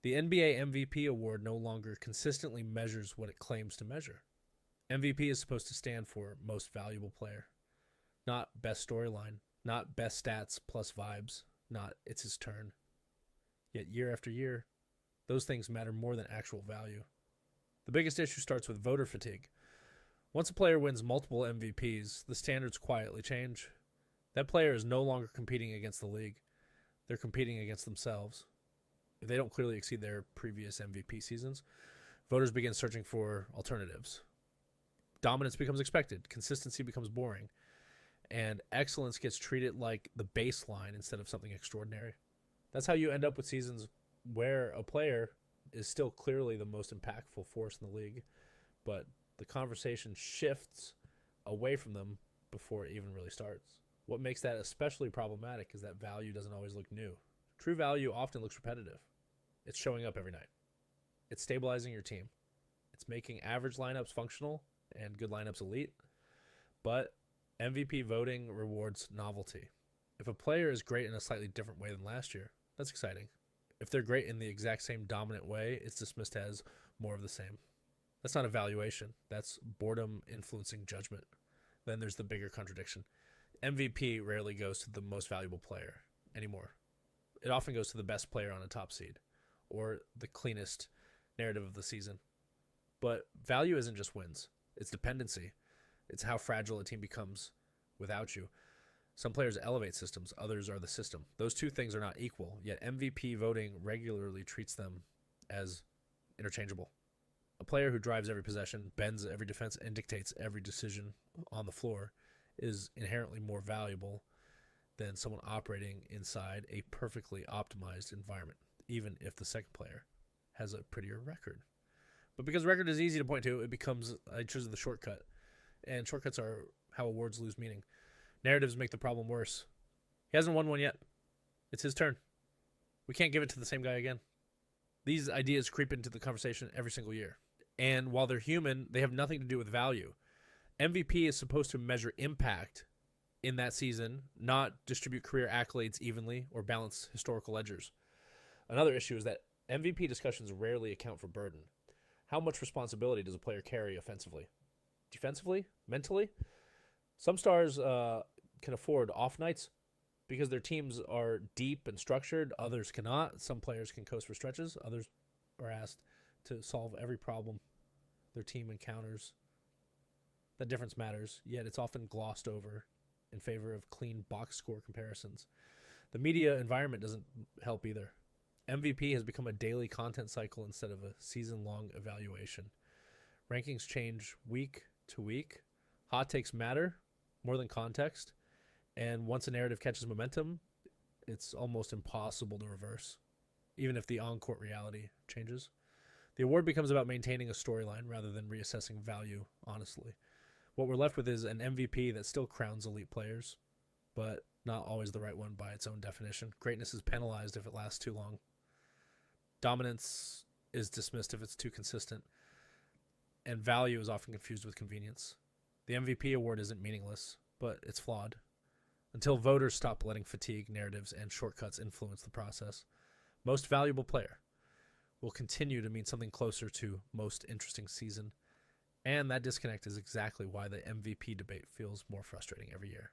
The NBA MVP award no longer consistently measures what it claims to measure. MVP is supposed to stand for most valuable player, not best storyline, not best stats plus vibes, not it's his turn. Yet year after year, those things matter more than actual value. The biggest issue starts with voter fatigue. Once a player wins multiple MVPs, the standards quietly change. That player is no longer competing against the league. They're competing against themselves. If they don't clearly exceed their previous MVP seasons, voters begin searching for alternatives. Dominance becomes expected, consistency becomes boring, and excellence gets treated like the baseline instead of something extraordinary. That's how you end up with seasons where a player is still clearly the most impactful force in the league, but the conversation shifts away from them before it even really starts. What makes that especially problematic is that value doesn't always look new. True value often looks repetitive. It's showing up every night. It's stabilizing your team. It's making average lineups functional and good lineups elite. But MVP voting rewards novelty. If a player is great in a slightly different way than last year, that's exciting. If they're great in the exact same dominant way, it's dismissed as more of the same. That's not evaluation. That's boredom influencing judgment. Then there's the bigger contradiction. MVP rarely goes to the most valuable player anymore. It often goes to the best player on a top seed or the cleanest narrative of the season. But value isn't just wins. It's dependency. It's how fragile a team becomes without you. Some players elevate systems, others are the system. Those two things are not equal, yet MVP voting regularly treats them as interchangeable. A player who drives every possession, bends every defense, and dictates every decision on the floor is inherently more valuable than someone operating inside a perfectly optimized environment, even if the second player has a prettier record. But because record is easy to point to, it becomes, I choose the shortcut. And shortcuts are how awards lose meaning. Narratives make the problem worse. He hasn't won one yet. It's his turn. We can't give it to the same guy again. These ideas creep into the conversation every single year. And while they're human, they have nothing to do with value. MVP is supposed to measure impact in that season, not distribute career accolades evenly or balance historical ledgers. Another issue is that MVP discussions rarely account for burden. How much responsibility does a player carry offensively? Defensively? Mentally? Some stars can afford off nights because their teams are deep and structured. Others cannot. Some players can coast for stretches. Others are asked to solve every problem their team encounters. That difference matters, yet it's often glossed over in favor of clean box score comparisons. The media environment doesn't help either. MVP has become a daily content cycle instead of a season-long evaluation. Rankings change week to week. Hot takes matter more than context. And once a narrative catches momentum, it's almost impossible to reverse, even if the on-court reality changes. The award becomes about maintaining a storyline rather than reassessing value, honestly. What we're left with is an MVP that still crowns elite players, but not always the right one by its own definition. Greatness is penalized if it lasts too long. Dominance is dismissed if it's too consistent. And value is often confused with convenience. The MVP award isn't meaningless, but it's flawed. Until voters stop letting fatigue, narratives, and shortcuts influence the process, most valuable player will continue to mean something closer to most interesting season. And that disconnect is exactly why the MVP debate feels more frustrating every year.